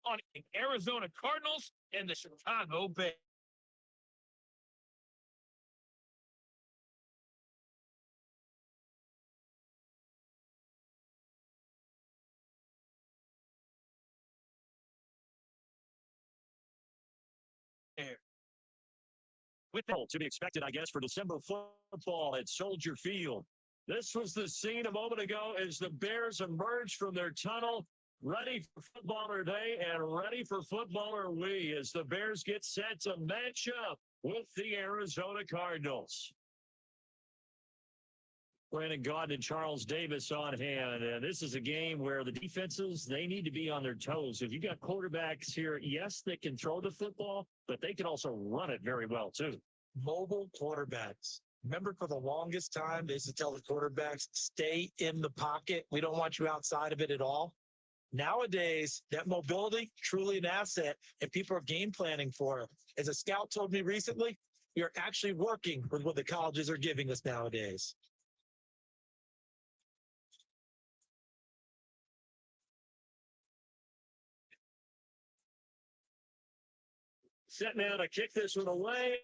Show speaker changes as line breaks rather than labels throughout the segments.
on the Arizona Cardinals and the Chicago Bears.
With to be expected, I guess, for December football at Soldier Field. This was the scene a moment ago as the Bears emerged from their tunnel, ready for footballer day and ready for footballer we as the Bears get set to match up with the Arizona Cardinals. Brandon Gaudin and Charles Davis on hand. And this is a game where the defenses, they need to be on their toes. If you got quarterbacks here, yes, they can throw the football, but they can also run it very well, too.
Mobile quarterbacks. Remember, for the longest time, they used to tell the quarterbacks, stay in the pocket. We don't want you outside of it at all. Nowadays, that mobility, truly an asset, and people are game planning for it. As a scout told me recently, you're actually working with what the colleges are giving us nowadays.
Set now to kick this one away.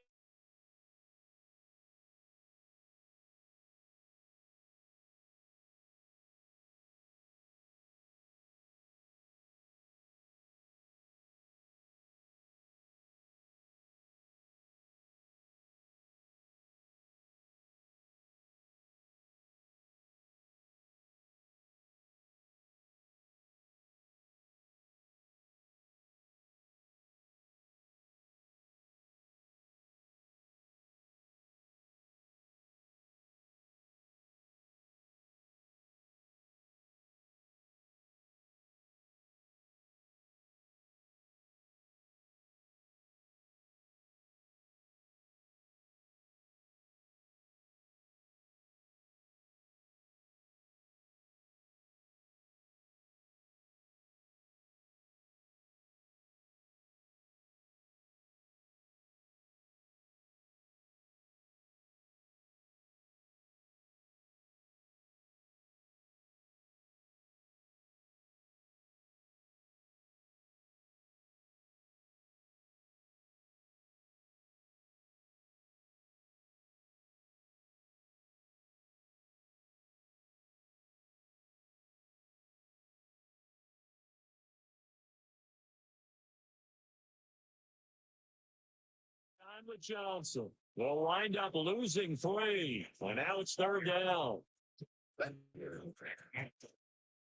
Time with Johnson. Will wind up losing 3. And now it's 3rd down.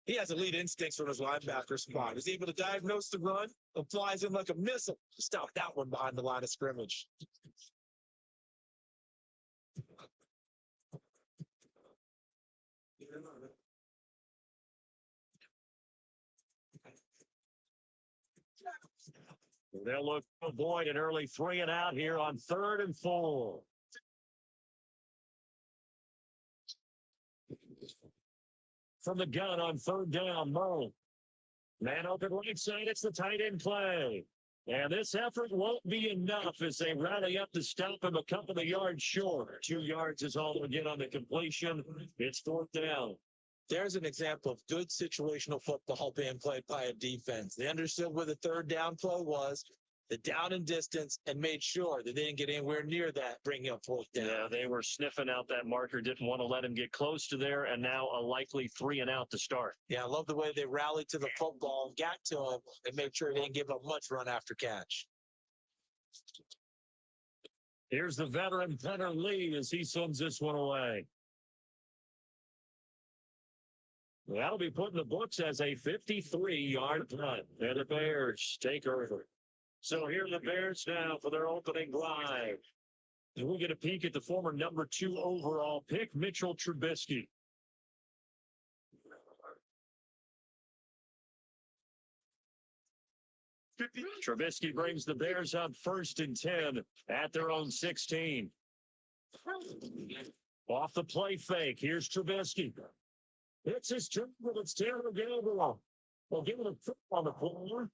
He has elite instincts from his linebacker spot. He's able to diagnose the run and flies in like a missile. Stop that one behind the line of scrimmage.
They'll look to avoid an early 3 and out here on 3rd and 4. From the gun on 3rd down, Mo. Man open right side, it's the tight end play. And this effort won't be enough as they rally up to stop him a couple of yards short. 2 yards is all we get on the completion. It's 4th down.
There's an example of good situational football being played by a defense. They understood where the 3rd down play was, the down and distance, and made sure that they didn't get anywhere near that, bringing up 4th down.
Yeah, they were sniffing out that marker, didn't want to let him get close to there, and now a likely 3 and out to start.
Yeah, I love the way they rallied to the football, got to him, and made sure they didn't give up much run after catch.
Here's the veteran punter Lee as he sends this one away. That'll be put in the books as a 53-yard punt. And the Bears take over. So here are the Bears now for their opening drive. And we'll get a peek at the former number 2 overall pick, Mitchell Trubisky. Trubisky brings the Bears up 1st and 10 at their own 16. Off the play fake, here's Trubisky. It's his turn, but it's Taylor Gabriel. Well, give it a foot on the floor.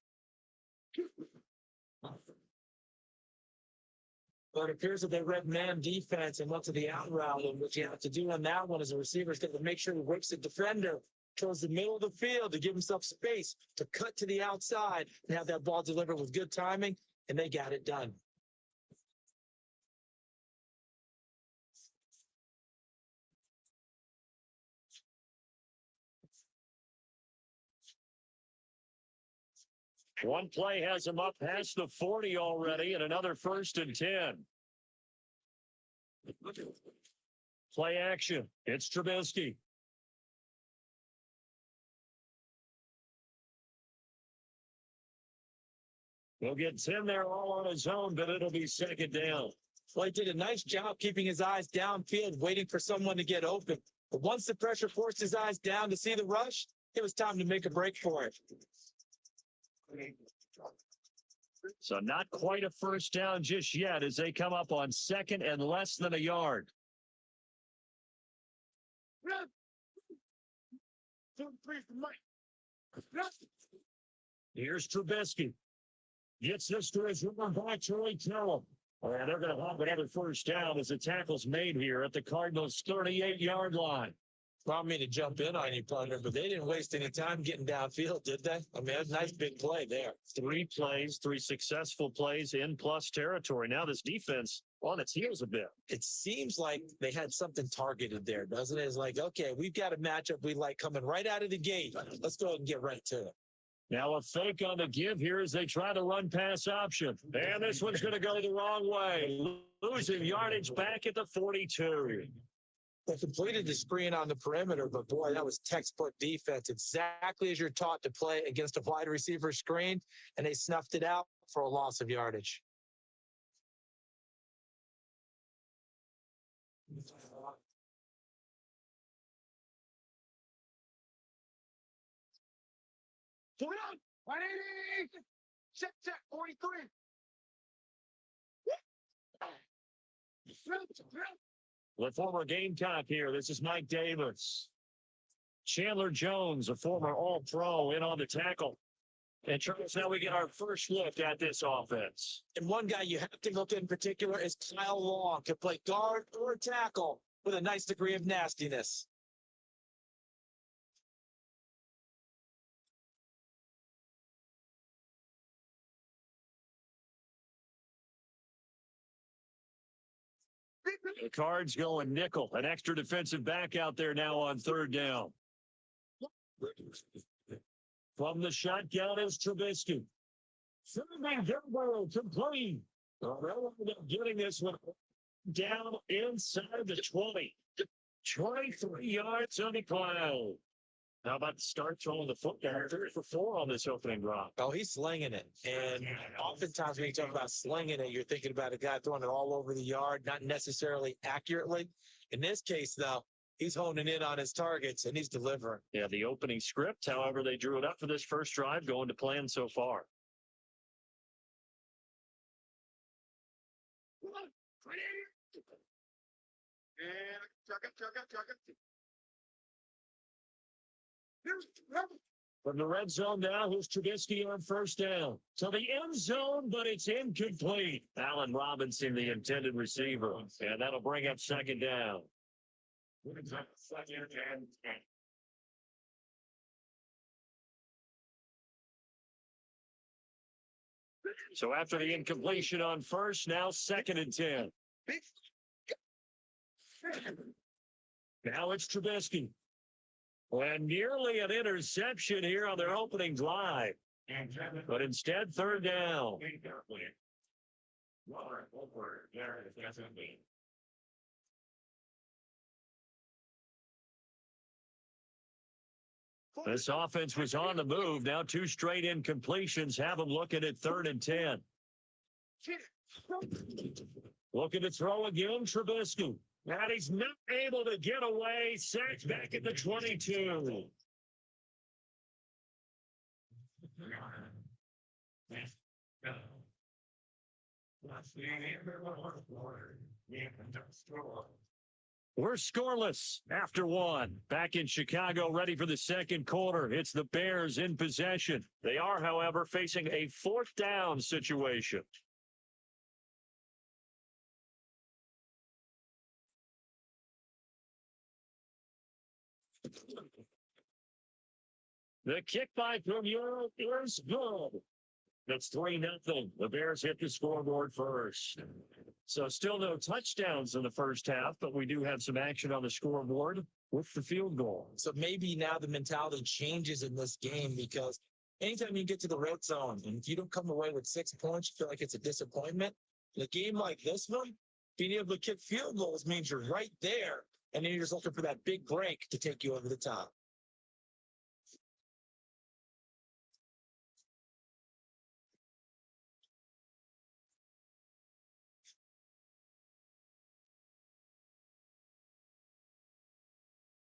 But it appears that they read man defense and went to the out route. And what you have to do on that one as a receiver is to make sure he works the defender, towards the middle of the field to give himself space to cut to the outside and have that ball delivered with good timing, and they got it done.
One play has him up past the 40 already, and another 1st and 10. Play action. It's Trubisky. He'll get 10 there all on his own, but it'll be 2nd down.
Well, he did a nice job keeping his eyes downfield, waiting for someone to get open. But once the pressure forced his eyes down to see the rush, it was time to make a break for it.
So not quite a 1st down just yet as they come up on 2nd and less than a yard. Here's Trubisky. Gets this to his running back, Troy Terrell. And they're going to have another 1st down as the tackle's made here at the Cardinals' 38-yard line.
Allow me to jump in on you, partner, but they didn't waste any time getting downfield, did they? I mean, that's a nice big play there.
3 plays, 3 successful plays in plus territory. Now this defense on its heels a bit.
It seems like they had something targeted there, doesn't it? It's like, okay, we've got a matchup we like coming right out of the gate. Let's go ahead and get right to it.
Now a fake on the give here as they try to run pass option. And this one's going to go the wrong way. Losing yardage back at the 42.
They completed the screen on the perimeter, but boy, that was textbook defense. Exactly as you're taught to play against a wide receiver screen, and they snuffed it out for a loss of yardage.
Check, 43.
The former Gamecock here. This is Mike Davis. Chandler Jones, a former All-Pro, in on the tackle. And Charles, now we get our first look at this offense.
And one guy you have to look at in particular is Kyle Long, can play guard or tackle with a nice degree of nastiness.
The Cards going nickel. An extra defensive back out there now on 3rd down. From the shotgun is Trubisky. Sending Gilbert to play. They'll end up getting this one down inside the 20. 23 yards on the cloud. How about the start throwing the football? 3 for 4 on this opening drive.
Oh, he's slinging it. And oftentimes when you talk about slinging it, you're thinking about a guy throwing it all over the yard, not necessarily accurately. In this case, though, he's honing in on his targets, and he's delivering.
Yeah, the opening script, however, they drew it up for this first drive, going to plan so far. From the red zone now, here's Trubisky on 1st down. To the end zone, but it's incomplete. Allen Robinson, the intended receiver. And that'll bring up 2nd down. So after the incompletion on 1st, now 2nd and 10. Now it's Trubisky. And nearly an interception here on their opening drive. But instead, 3rd down. This offense was on the move. Now 2 straight incompletions have them looking at 3rd and 10. Looking to throw again, Trubisky. And he's not able to get away. Sacked back at the 22. We're scoreless after 1. Back in Chicago, ready for the 2nd quarter. It's the Bears in possession. They are, however, facing a 4th down situation. The kick by Premier is good. It's 3-0. The Bears hit the scoreboard first. So still no touchdowns in the first half, but we do have some action on the scoreboard with the field goal.
So maybe now the mentality changes in this game because anytime you get to the red zone and if you don't come away with 6 points, you feel like it's a disappointment. In a game like this one, being able to kick field goals means you're right there, and then you're just looking for that big break to take you over the top.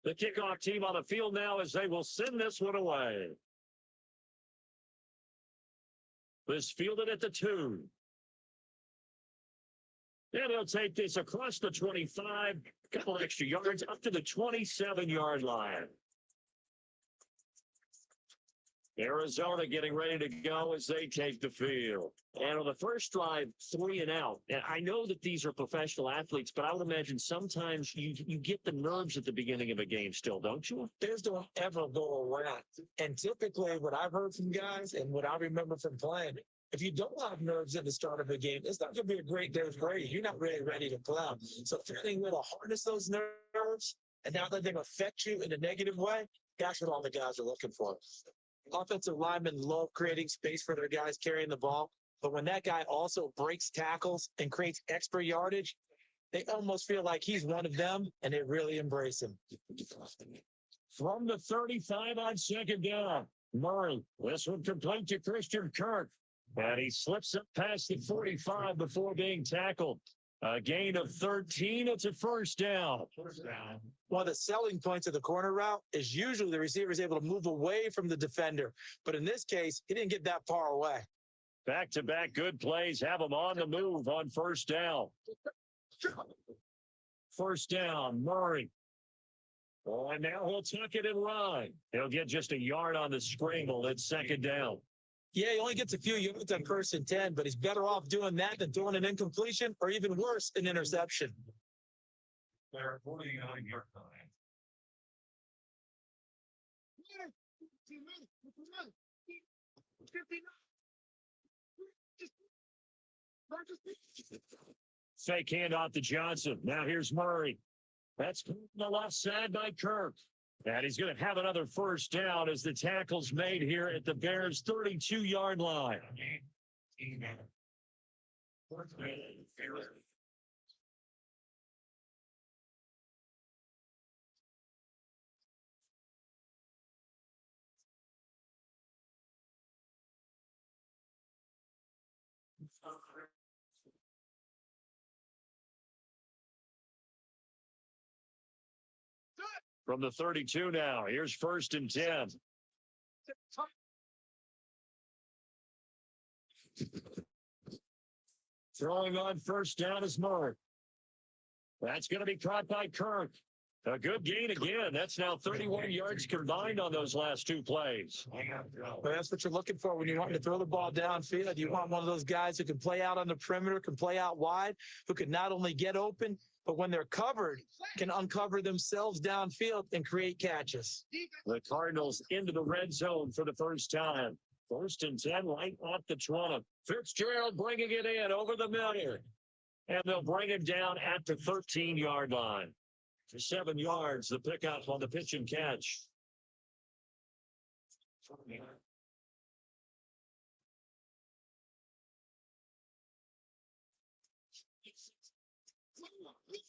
The kickoff team on the field now as they will send this one away. This fielded at the 2. And he'll take this across the 25, a couple extra yards up to the 27-yard line. Arizona getting ready to go as they take the field. And on the first drive, 3 and out. And I know that these are professional athletes, but I would imagine sometimes you get the nerves at the beginning of a game still, don't you?
Those don't ever go away. And typically what I've heard from guys and what I remember from playing, if you don't have nerves at the start of a game, it's not going to be a great day for you. You're not really ready to play. So finding a way to harness those nerves and not let them affect you in a negative way, that's what all the guys are looking for. Offensive linemen love creating space for their guys carrying the ball, but when that guy also breaks tackles and creates extra yardage, they almost feel like he's one of them, and they really embrace him.
From the 35 on second down, Murray, this one complete to Christian Kirk, and he slips up past the 45 before being tackled. A gain of 13. It's a first down.
One of the selling points of the corner route is usually the receiver is able to move away from the defender. But in this case, he didn't get that far away.
Back-to-back good plays have him on the move on first down. First down, Murray. Oh, and now he'll tuck it and run. He'll get just a yard on the scramble. It's second down.
Yeah, he only gets a few yards on 1st and 10, but he's better off doing that than throwing an incompletion or even worse, an interception.
They're 49-yard line. Fake handoff to Johnson. Now here's Murray. That's the left side by Kirk. And he's going to have another first down as the tackle's made here at the Bears' 32-yard line. From the 32 now, here's 1st and 10. Throwing on first down is Murray. That's going to be caught by Kirk. A good gain again. That's now 31 yards combined on those last 2 plays.
Well, that's what you're looking for when you want to throw the ball downfield. You want one of those guys who can play out on the perimeter, can play out wide, who can not only get open, but when they're covered, can uncover themselves downfield and create catches.
The Cardinals into the red zone for the first time. 1st and 10, right off the 20. Fitzgerald bringing it in over the middle. And they'll bring it down at the 13-yard line. For 7 yards, the pickup on the pitch and catch.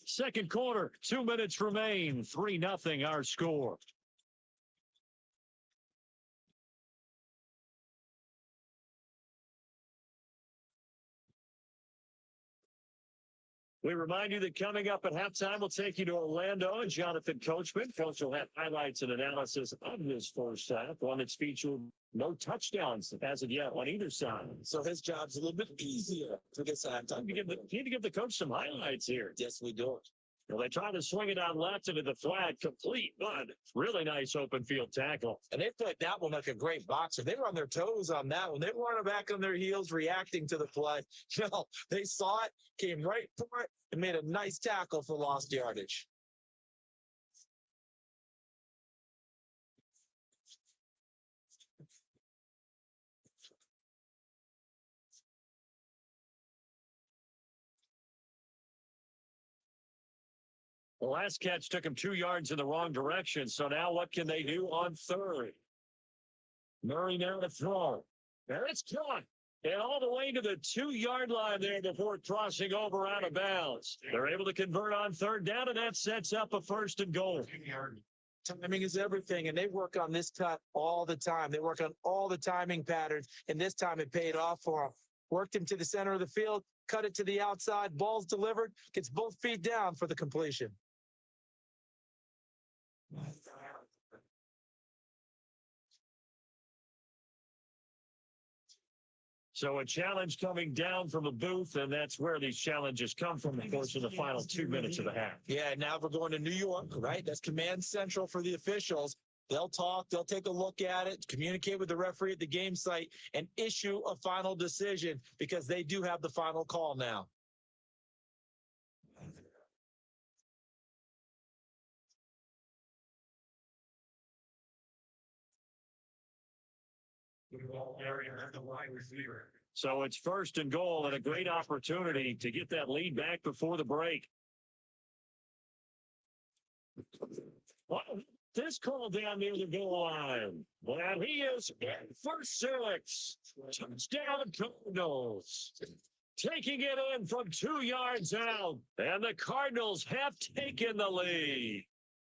Second quarter, 2 minutes remain. 3-0 our score. We remind you that coming up at halftime, we'll take you to Orlando and Jonathan Coachman. Coach will have highlights and analysis of this first half, one that's featured no touchdowns as of yet on either side.
So his job's a little bit easier for this halftime.
You need to give the coach some highlights here.
Yes, we do.
Well, they try to swing it out left into the flat, complete, but really nice open field tackle.
And they played that one like a great boxer. They were on their toes on that one. They weren't back on their heels reacting to the play. No, they saw it, came right for it, and made a nice tackle for lost yardage.
The last catch took him 2 yards in the wrong direction. So now what can they do on third? Murray now to throw. There it's caught. And all the way to the 2-yard line there before crossing over out of bounds. They're able to convert on third down, and that sets up a 1st and goal.
Timing is everything, and they work on this cut all the time. They work on all the timing patterns, and this time it paid off for them. Worked him to the center of the field, cut it to the outside, ball's delivered, gets both feet down for the completion.
So a challenge coming down from the booth, and that's where these challenges come from, of course, in the final 2 minutes of the half.
Yeah, now we're going to New York, right? That's command central for the officials. They'll talk, they'll take a look at it, communicate with the referee at the game site, and issue a final decision because they do have the final call now.
So it's 1st and goal and a great opportunity to get that lead back before the break. Well, this call down near the goal line. And he is in for 6. Touchdown Cardinals. Taking it in from 2 yards out. And the Cardinals have taken the lead.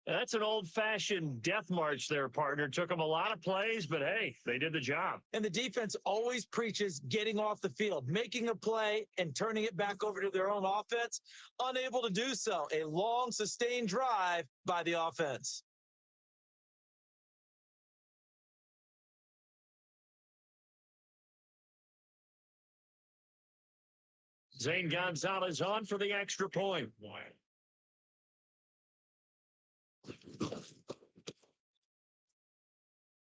That's an old-fashioned death march there, partner. Took them a lot of plays, but hey, they did the job.
And the defense always preaches getting off the field, making a play, and turning it back over to their own offense. Unable to do so. A long, sustained drive by the offense.
Zane Gonzalez on for the extra point.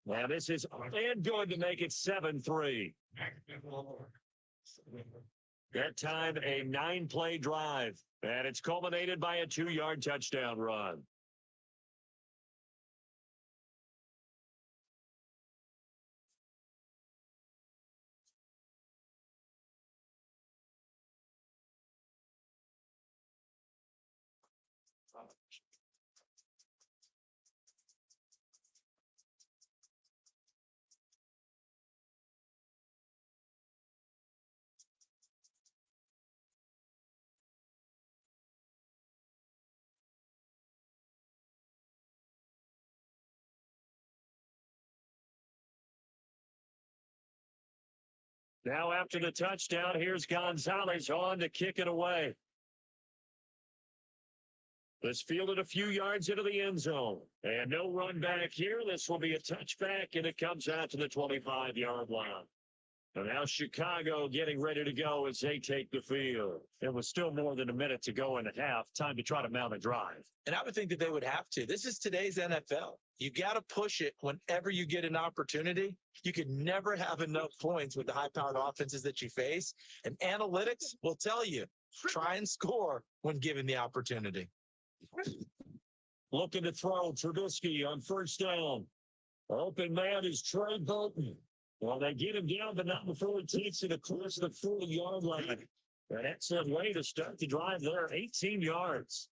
Now this is and good to make it 7-3. That time a 9-play drive, and it's culminated by a 2-yard touchdown run. Now after the touchdown, here's Gonzalez on to kick it away. This fielded a few yards into the end zone. And no run back here. This will be a touchback, and it comes out to the 25-yard line. And now Chicago getting ready to go as they take the field. It was still more than a minute to go in the half. Time to try to mount a drive.
And I would think that they would have to. This is today's NFL. You got to push it whenever you get an opportunity. You can never have enough points with the high-powered offenses that you face. And analytics will tell you, try and score when given the opportunity.
Looking to throw Trubisky on 1st down. Open man is Trey Burton. Well, they get him down, but not before he takes it across the 40-yard line. An excellent way to start the drive there, 18 yards.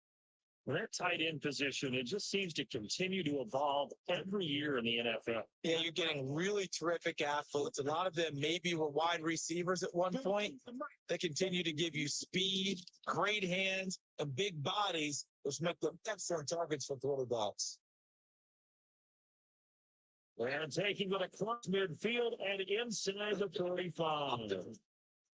Well, that tight end position, it just seems to continue to evolve every year in the NFL.
Yeah, you're getting really terrific athletes. A lot of them maybe were wide receivers at one point. They continue to give you speed, great hands, and big bodies, which make them excellent targets for quarterbacks.
And taking it across midfield and inside the 35.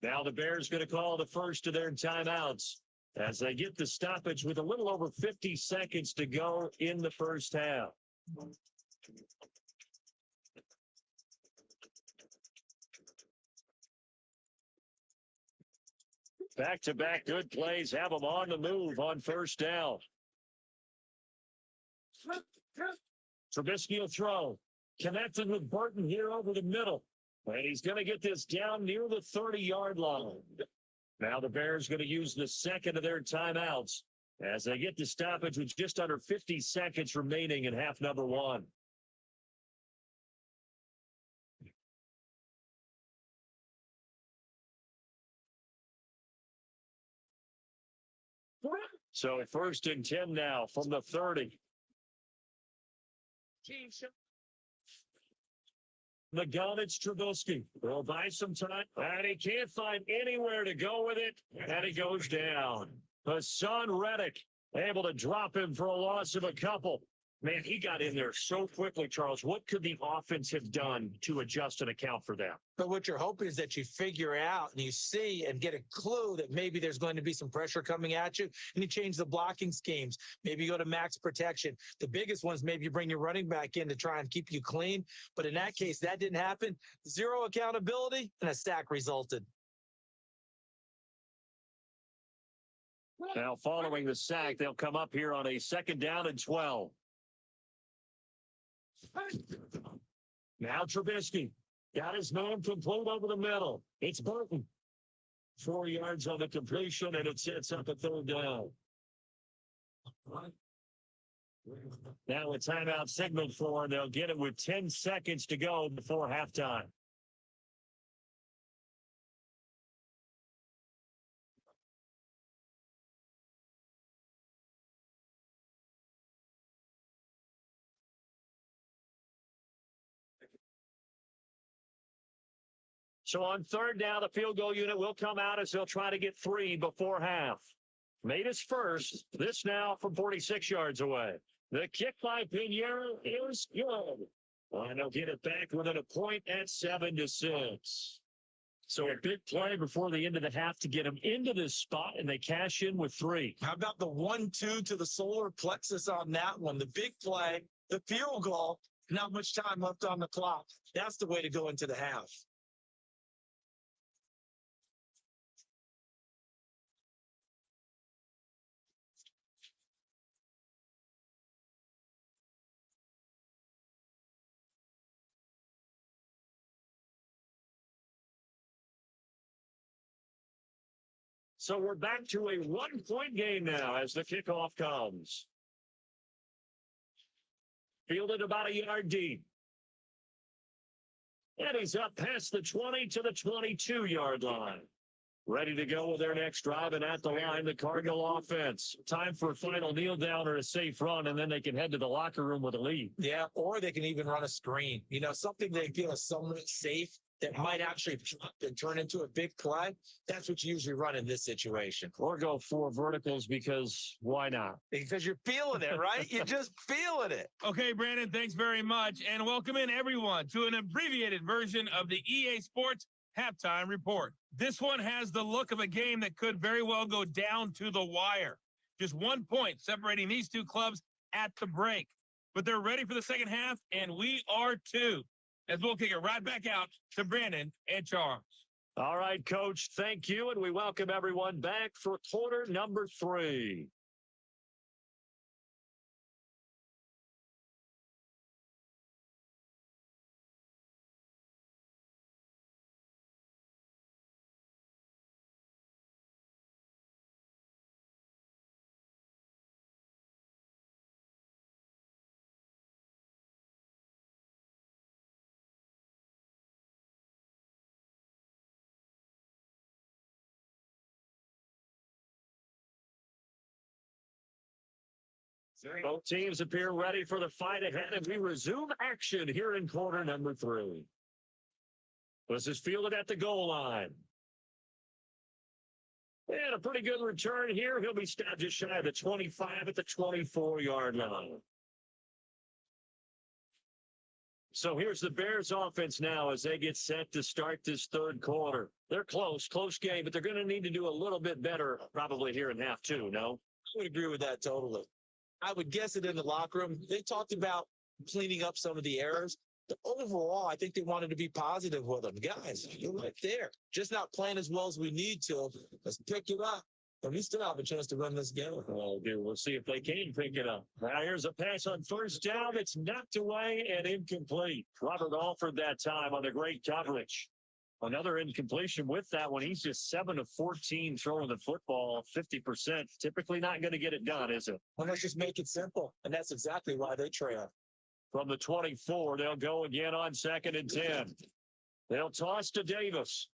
Now the Bears going to call the first of their timeouts as they get the stoppage with a little over 50 seconds to go in the first half. Back-to-back good plays have them on the move on 1st down. Trubisky will throw. Connected with Burton here over the middle. And he's going to get this down near the 30-yard line. Now the Bears going to use the second of their timeouts as they get the stoppage with just under 50 seconds remaining in half number 1. So 1st and 10 now from the 30. The gun, it's Trubisky. They'll buy some time, and he can't find anywhere to go with it, and he goes down. Hassan Reddick able to drop him for a loss of a couple. Man, he got in there so quickly, Charles. What could the offense have done to adjust and account for that?
But what you're hoping is that you figure out and you see and get a clue that maybe there's going to be some pressure coming at you, and you change the blocking schemes. Maybe you go to max protection. The biggest ones, maybe you bring your running back in to try and keep you clean. But in that case, that didn't happen. Zero accountability, and a sack resulted.
Now, following the sack, they'll come up here on a 2nd down and 12. Now Trubisky got his man complete over the middle. It's Burton. 4 yards on the completion, and it sets up a 3rd down. Now a timeout signal for, and they'll get it with 10 seconds to go before halftime. So on 3rd down, the field goal unit will come out as they'll try to get 3 before half. Made his first. This now from 46 yards away. The kick by Pinheiro is good. And they'll get it back within a point at 7-6. So a big play before the end of the half to get them into this spot, and they cash in with 3.
How about the 1-2 to the solar plexus on that one? The big play, the field goal, not much time left on the clock. That's the way to go into the half.
So we're back to a 1-point game now as the kickoff comes. Fielded about a yard deep. And he's up past the 20 to the 22-yard line. Ready to go with their next drive, and at the line, the Cardinal offense. Time for a final kneel down or a safe run, and then they can head to the locker room with a lead.
Yeah, or they can even run a screen. You know, something they feel is somewhat safe that might actually turn into a big play. That's what you usually run in this situation.
Or go 4 verticals, because why not?
Because you're feeling it, right? You're just feeling it.
Okay, Brandon, thanks very much. And welcome in, everyone, to an abbreviated version of the EA Sports Halftime Report. This one has the look of a game that could very well go down to the wire. Just 1 point separating these two clubs at the break. But they're ready for the second half, and we are too. As we'll kick it right back out to Brandon and Charles.
All right, Coach, thank you, and we welcome everyone back for quarter number 3. Both teams appear ready for the fight ahead, and we resume action here in quarter number 3. This is fielded at the goal line. And a pretty good return here. He'll be stopped just shy of the 25 at the 24-yard line. So here's the Bears offense now as they get set to start this 3rd quarter. They're close game, but they're going to need to do a little bit better probably here in half 2, no?
I would agree with that totally. I would guess it in the locker room. They talked about cleaning up some of the errors. But overall, I think they wanted to be positive with them. Guys, you're right there. Just not playing as well as we need to. Let's pick it up. And we still have a chance to run this game.
Well, we'll see if they can pick it up. Now, here's a pass on 1st down. It's knocked away and incomplete. Robert Alford that time on the great coverage. Another incompletion with that one. He's just 7 of 14 throwing the football, 50%. Typically not going to get it done, is it?
Well, let's just make it simple. And that's exactly why they trail.
From the 24, they'll go again on 2nd and 10. They'll toss to Davis.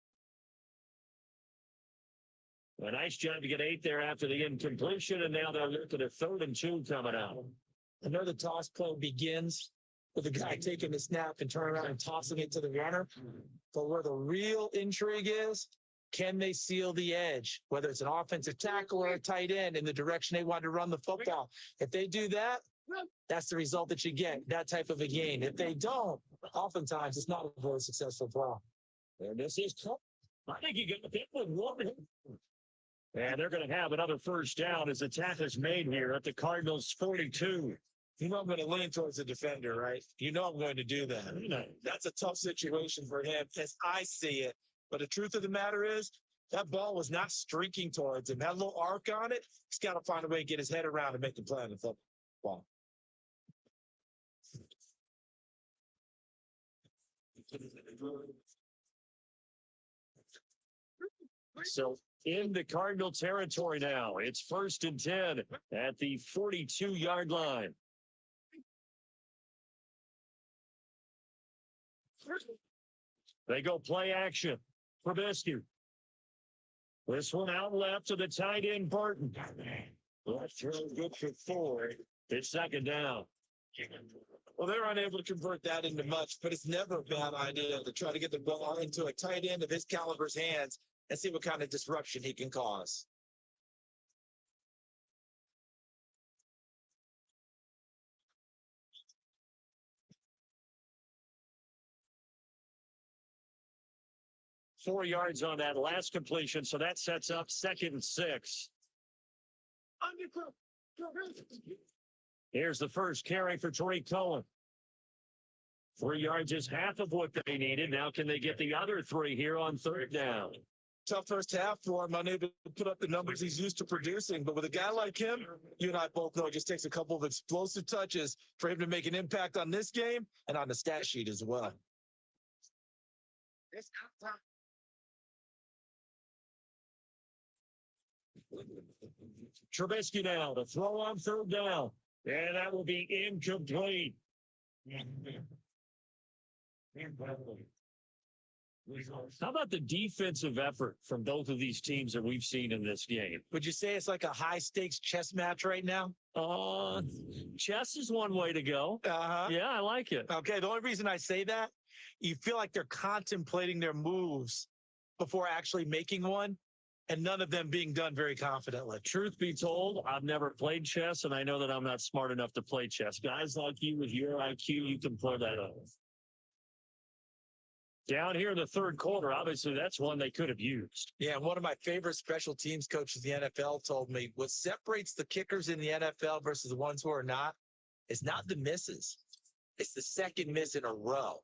A nice job to get 8 there after the incompletion, and now they're looking at 3rd and 2 coming out.
I know the toss play begins with the guy taking the snap and turning around and tossing it to the runner. But where the real intrigue is, can they seal the edge, whether it's an offensive tackle or a tight end, in the direction they want to run the football? If they do that, that's the result that you get, that type of a game. If they don't, oftentimes it's not a very successful play.
And this is tough. I think you got that one. And they're going to have another first down as the tackle is made here at the Cardinals 42.
You know I'm going to lean towards the defender, right? You know I'm going to do that. That's a tough situation for him as I see it. But the truth of the matter is, that ball was not streaking towards him. Had a little arc on it. He's got to find a way to get his head around and make the play on the football.
So in the Cardinal territory now, it's 1st and 10 at the 42-yard line. They go play action. Trubisky. This one out left to the tight end, Burton. Left throw good for 4. It's 2nd down.
Well, they're unable to convert that into much, but it's never a bad idea to try to get the ball into a tight end of his caliber's hands and see what kind of disruption he can cause.
Four yards on that last completion, so that sets up 2nd and 6. Here's the first carry for Tariq Cohen. 3 yards is half of what they needed. Now can they get the other 3 here on 3rd down?
Tough first half for him, unable to put up the numbers he's used to producing. But with a guy like him, you and I both know it just takes a couple of explosive touches for him to make an impact on this game and on the stat sheet as well.
Trubisky now to throw on 3rd down. And that will be incomplete. How about the defensive effort from both of these teams that we've seen in this game?
Would you say it's like a high-stakes chess match right now?
Chess is one way to go. Yeah, I like it.
Okay, the only reason I say that, you feel like they're contemplating their moves before actually making one, and none of them being done very confidently.
Truth be told, I've never played chess, and I know that I'm not smart enough to play chess. Guys like you with your IQ, you can pull that off. Down here in the 3rd quarter, obviously that's one they could have used.
Yeah, one of my favorite special teams coaches in the NFL told me what separates the kickers in the NFL versus the ones who are not is not the misses. It's the second miss in a row.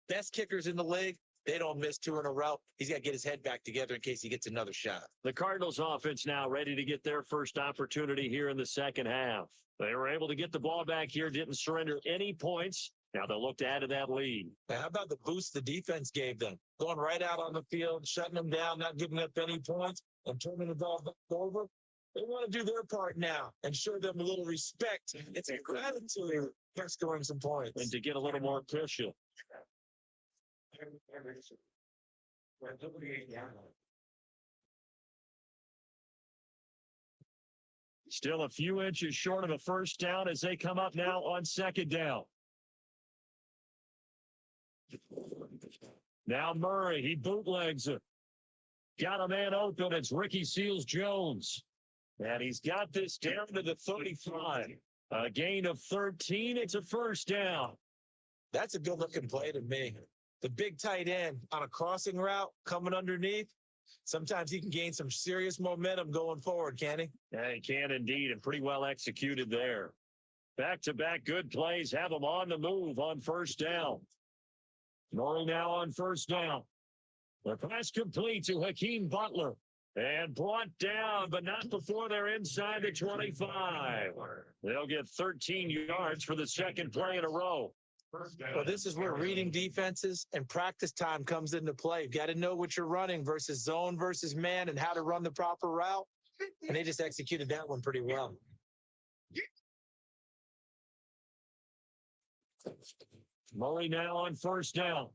Best kickers in the league, they don't miss 2 in a row. He's got to get his head back together in case he gets another shot.
The Cardinals offense now ready to get their first opportunity here in the 2nd half. They were able to get the ball back here, didn't surrender any points. Now they'll look to add to that lead.
Now, how about the boost the defense gave them? Going right out on the field, shutting them down, not giving up any points, and turning the ball back over. They want to do their part now and show them a little respect. It's a gratitude for scoring some points.
And to get a little more cushion. Still a few inches short of a first down as they come up now on 2nd down. Now Murray, he bootlegs it. Got a man open. It's Ricky Seals-Jones. And he's got this down to the 35. A gain of 13. It's a first down.
That's a good-looking play to me. The big tight end on a crossing route coming underneath. Sometimes he can gain some serious momentum going forward, can he?
Yeah, he can indeed, and pretty well executed there. Back-to-back good plays have him on the move on first down. Murray now on first down. The pass complete to Hakeem Butler. And brought down, but not before they're inside the 25. They'll get 13 yards for the 2nd play in a row.
Well, this is where reading defenses and practice time comes into play. You've got to know what you're running versus zone versus man and how to run the proper route. And they just executed that one pretty well.
Murray now on first down.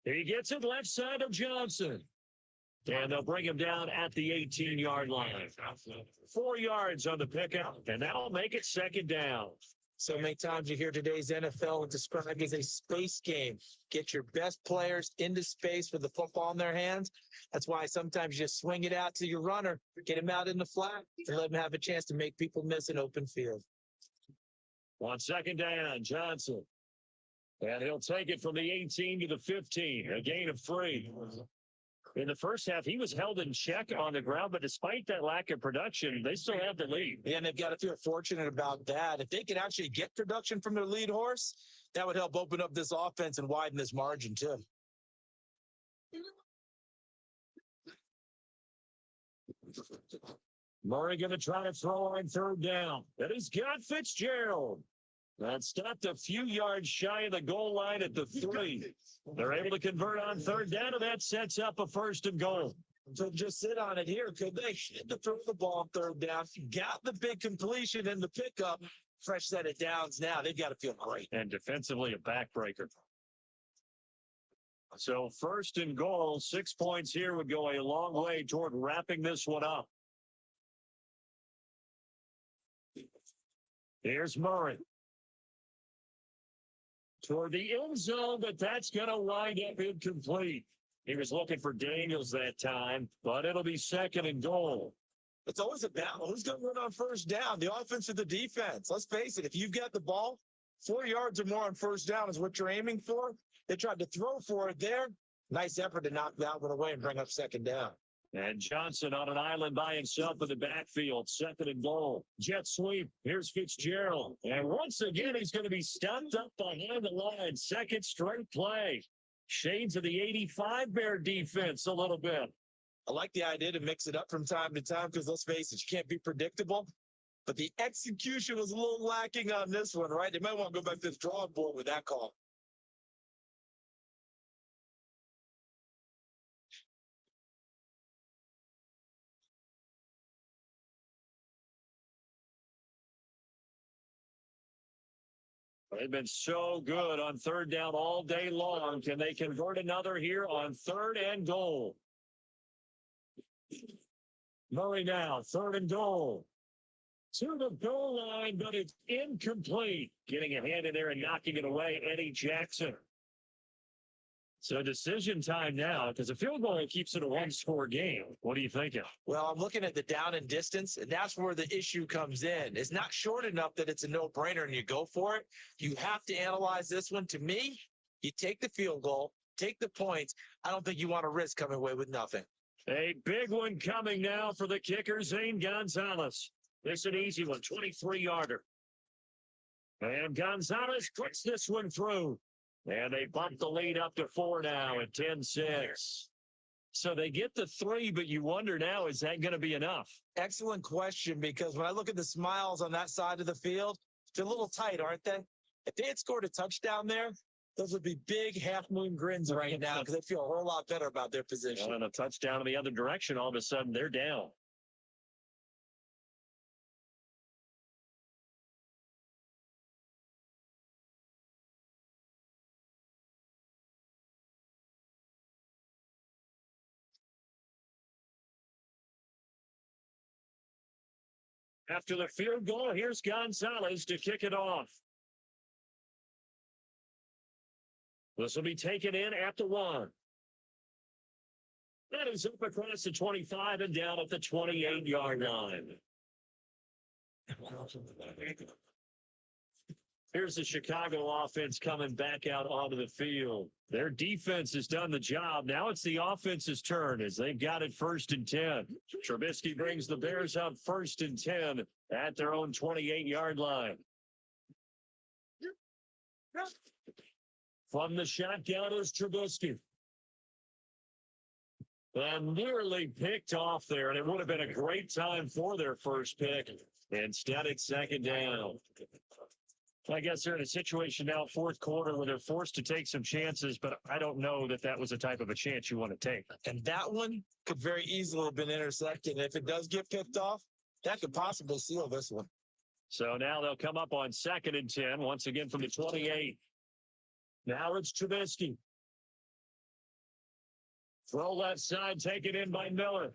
He gets it left side of Johnson. And they'll bring him down at the 18-yard line. 4 yards on the pickup, and that'll make it second down.
So many times you hear today's NFL described as a space game. Get your best players into space with the football in their hands. That's why sometimes you just swing it out to your runner, get him out in the flat, and let him have a chance to make people miss an open field.
On second down, Johnson. And he'll take it from the 18 to the 15, a gain of 3. In the first half, he was held in check on the ground, but despite that lack of production, they still have the lead.
Yeah, and they've got to feel fortunate about that. If they can actually get production from their lead horse, that would help open up this offense and widen this margin, too.
Murray going to try to throw on third down. That is got Fitzgerald. That stopped a few yards shy of the goal line at the 3. They're able to convert on third down, and that sets up a first and goal.
So just sit on it here. Could they hit to throw the ball on third down? Got the big completion in the pickup. Fresh set of downs now. They've got to feel great.
And defensively, a backbreaker. So first and goal, 6 points here would go a long way toward wrapping this one up. Here's Murray. Toward the end zone, but that's going to wind up incomplete. He was looking for Daniels that time, but it'll be second and goal.
It's always a battle. Who's going to run on first down? The offense or the defense? Let's face it. If you've got the ball, 4 yards or more on first down is what you're aiming for. They tried to throw for it there. Nice effort to knock that one away and bring up second down.
And Johnson on an island by himself in the backfield. Second and goal. Jet sweep. Here's Fitzgerald. And once again, he's going to be stopped up behind the line. Second straight play. Shades of the 85 Bear defense a little bit.
I like the idea to mix it up from time to time because let's face it, you can't be predictable. But the execution was a little lacking on this one, right? They might want to go back to the drawing board with that call.
They've been so good on third down all day long. Can they convert another here on third and goal? Murray now, third and goal. To the goal line, but it's incomplete. Getting a hand in there and knocking it away, Eddie Jackson. So decision time now, because a field goal keeps it a one-score game. What are you thinking?
Well, I'm looking at the down and distance, and that's where the issue comes in. It's not short enough that it's a no-brainer and you go for it. You have to analyze this one. To me, you take the field goal, take the points. I don't think you want to risk coming away with nothing.
A big one coming now for the kicker, Zane Gonzalez. This is an easy one, 23-yarder. And Gonzalez puts this one through. And they bump the lead up to 4 now at 10-6. So they get the 3, but you wonder now, is that going to be enough?
Excellent question, because when I look at the smiles on that side of the field, they're a little tight, aren't they? If they had scored a touchdown there, those would be big half-moon grins right now because they feel a whole lot better about their position.
And a touchdown in the other direction, all of a sudden they're down. After the field goal, here's Gonzalez to kick it off. This will be taken in at the 1. That is up across the 25 and down at the 28-yard line. Here's the Chicago offense coming back out onto the field. Their defense has done the job. Now it's the offense's turn as they've got it 1st and 10. Trubisky brings the Bears up 1st and 10 at their own 28-yard line. From the shotgun is Trubisky. And nearly picked off there, and it would have been a great time for their first pick. Instead, it's second down. I guess they're in a situation now, 4th quarter, where they're forced to take some chances, but I don't know that that was the type of a chance you want to take.
And that one could very easily have been intercepted. And if it does get picked off, that could possibly seal this one.
So now they'll come up on 2nd and 10, once again from the 28. Now it's Trubisky. Throw left side, taken in by Miller.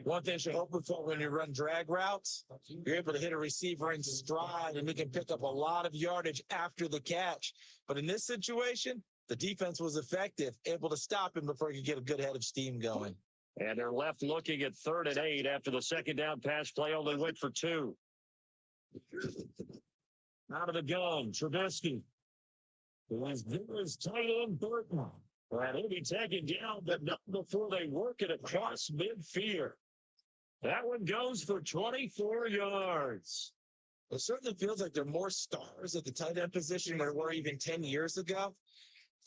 One thing you're hoping for when you run drag routes, you're able to hit a receiver in stride and he can pick up a lot of yardage after the catch. But in this situation, the defense was effective, able to stop him before he could get a good head of steam going.
And they're left looking at 3rd and 8 after the second down pass play only went for 2. Out of the gun, Trubisky. There's tight end Burton. And he'll be taken down, but not before they work it across midfield. That one goes for 24 yards.
It certainly feels like there are more stars at the tight end position than there were even 10 years ago.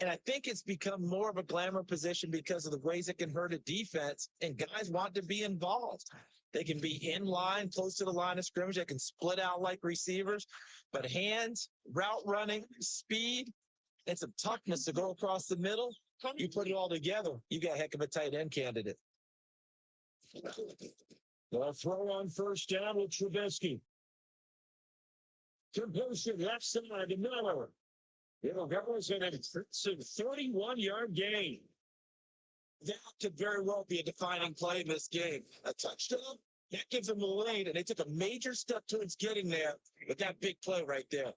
And I think it's become more of a glamour position because of the ways it can hurt a defense, and guys want to be involved. They can be in line, close to the line of scrimmage. They can split out like receivers. But hands, route running, speed, and some toughness to go across the middle, you put it all together, you got a heck of a tight end candidate.
They'll throw on 1st down with Trubisky. Completion left side to Miller. It'll go as an impressive 31-yard gain.
That could very well be a defining play in this game. A touchdown, that gives them the lead, and they took a major step towards getting there with that big play right there.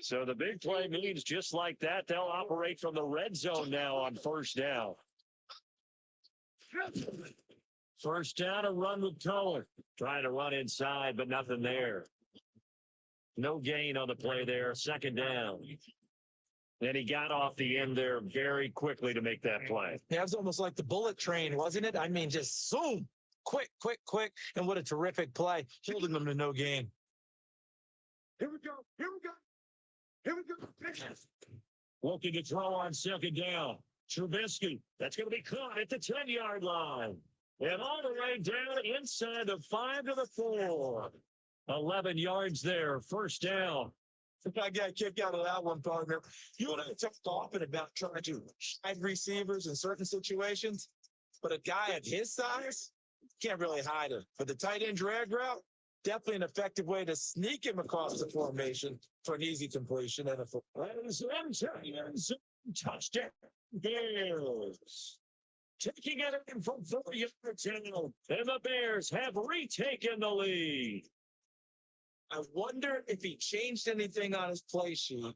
So the big play means just like that, they'll operate from the red zone now on 1st down. 1st down, a run with Cohen. Trying to run inside, but nothing there. No gain on the play there. 2nd down. And he got off the end there very quickly to make that play.
Yeah, it was almost like the bullet train, wasn't it? I mean, just zoom, quick, quick, quick. And what a terrific play, holding them to no gain.
Here we go. Here we go. Here we go. Looking to throw on 2nd down. Trubisky. That's going to be caught at the 10-yard line. And all the way down inside the 5 to the 4. 11 yards there. 1st down.
I got a kick out of that one, partner. You and I talked often about trying to hide receivers in certain situations, but a guy of his size can't really hide him. For the tight end drag route, definitely an effective way to sneak him across the formation for an easy completion. And
touchdown. Bears. Taking it in from 40 yards out. And the Bears have retaken the lead.
I wonder if he changed anything on his play sheet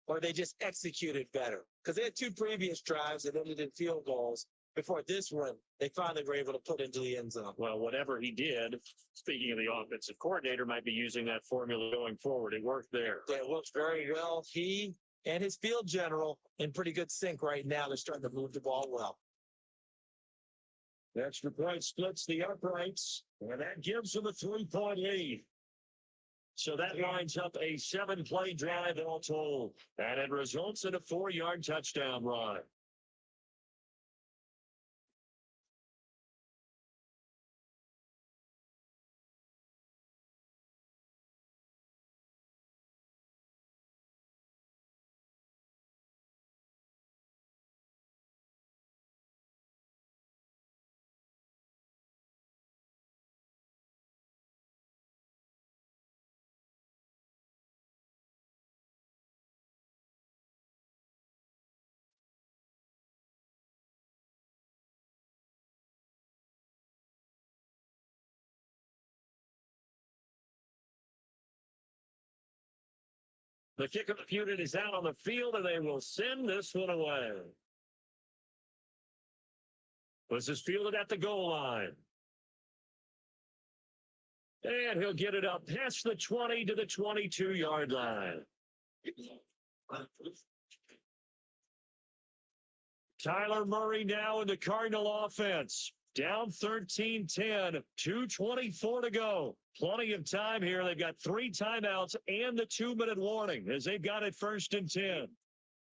or they just executed better. Because they had 2 previous drives that ended in field goals. Before this one, they finally were able to put into the end zone.
Well, whatever he did, speaking of the offensive coordinator, might be using that formula going forward. It worked there.
Yeah, it works very well. He and his field general in pretty good sync right now. They're starting to move the ball well.
The extra point splits the uprights, and that gives them a 3-point lead. So that lines up a 7-play drive all told, and it results in a 4-yard touchdown run. The kick of the unit is out on the field, and they will send this one away. This is fielded at the goal line. And he'll get it up past the 20 to the 22-yard line. Tyler Murray now in the Cardinal offense. Down 13-10, 2:24 to go. Plenty of time here. They've got 3 timeouts and the 2-minute warning as they've got it 1st and 10.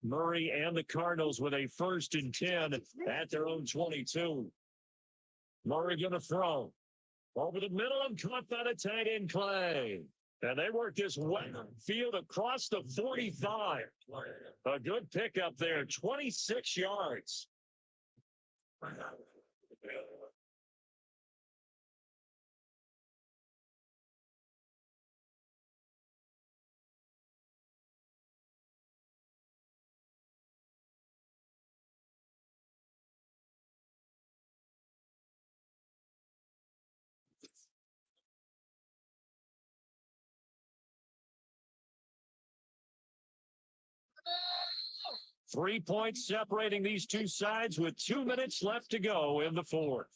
Murray and the Cardinals with a 1st and 10 at their own 22. Murray going to throw. Over the middle and caught by the tight end Clay. And they work this wet field across the 45. A good pickup there, 26 yards. 3 points separating these two sides with 2 minutes left to go in the fourth.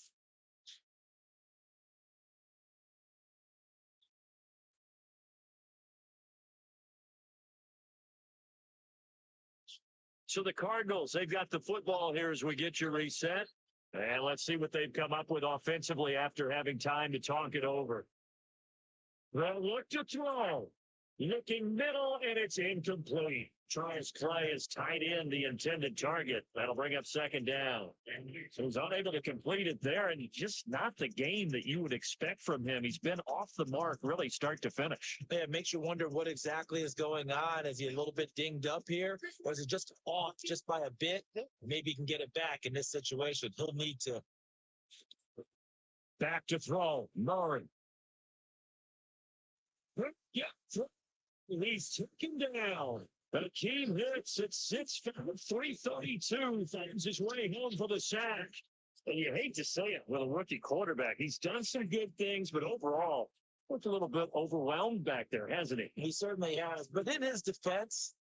So the Cardinals, they've got the football here as we get you reset. And let's see what they've come up with offensively after having time to talk it over. Well, look to throw. Looking middle, and it's incomplete. Tries Clay is tight in the intended target. That'll bring up second down. So he's unable to complete it there, and just not the game that you would expect from him. He's been off the mark, really, start to finish.
Yeah, it makes you wonder what exactly is going on. Is he a little bit dinged up here? Or is it just off just by a bit? Maybe he can get it back in this situation. He'll need to.
Back to throw. Murray. Yeah. He's taken down. The team hits at 3:32. Finds his way home for the sack. And you hate to say it with a rookie quarterback. He's done some good things, but overall, looked a little bit overwhelmed back there, hasn't he?
He certainly has. But in his defense,